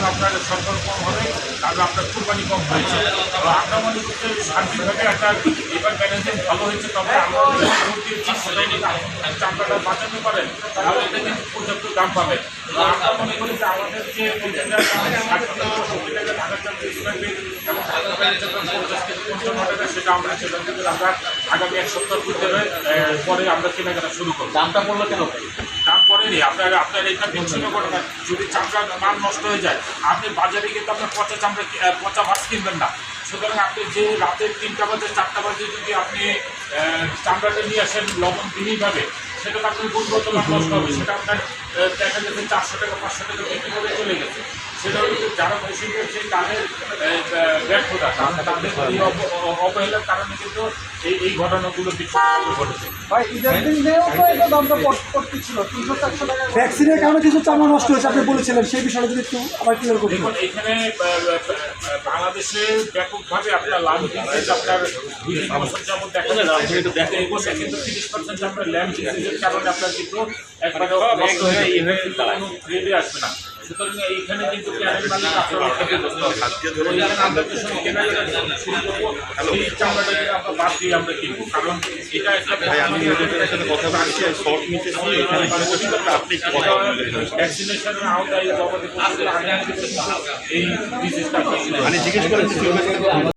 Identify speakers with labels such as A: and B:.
A: আপনার সরকার কম হবে, তারপরে আপনার কুরবানি কম হয়েছে। আমরা মনে করতে শান্তিভাবে একটা এবার ম্যানেজমেন্ট ভালো হয়েছে। তবে আমরা চামড়াটা বাঁচাতে পারেন তাহলে এটা কিন্তু পর্যাপ্ত দাম পাবেন। আমরা মনে করি যে আমাদের যে সেটা আমরা আগামী 1 সপ্তাহ পরে আমরা কেনাকাটা শুরু করবো।
B: দামটা পড়লো কেন?
A: দাম পড়েনি। আপনার এটা বিচ্ছিন্ন করে না। যদি চামড়ার মান নষ্ট হয়ে যায়, আপনি বাজারে কিন্তু আপনার পচা চামড়া পচা মাছ কিনবেন না। সুতরাং আপনি যে রাতের 3টা বাজে 4টা বাজে যদি আপনি চামড়াটা নিয়ে আসেন লবণবিহীনভাবে, সেটা আপনার গুণগত মান নষ্ট হবে। সেটা আপনার দেখা গেছে 400 টাকা 500 টাকা বিক্রি করে চলে গেছে। সেটা হচ্ছে যারা মেশিন করছে তাদের ব্যর্থতা, তাদের অবহেলার কারণে কিন্তু এই ঘটনাগুলো ঘটেছে।
C: ভ্যাকসিনের কারণে কিছু চামড়া নষ্ট হয়েছে আপনি বলেছিলেন, সেই বিষয়টা যদি একটু আবার ক্লিয়ার করুন।
A: দেখুন, এখানে বাংলাদেশে ব্যাপকভাবে আপনার লাভ ডিজিজ আপনার 2-3 বছর যাবত দেখা যাচ্ছে। এই বছর কিন্তু 30% আপনার ল্যাম্প ডিজিজের কারণে আপনার কিন্তু একবারে নষ্ট হয়ে কোনো গ্রেডে আসবে না। সুতরাং এইখানে কিন্তু প্যানেল মালিক আপনারা আমরা যে সময় কেনাকাটা শুরু করবো, এই চামড়াটা কিন্তু আমরা বাদ দিয়ে আমরা কিনবো। কারণ এটা একটা ভ্যাকসিনেশনের আওতায় এই ডিজিজটা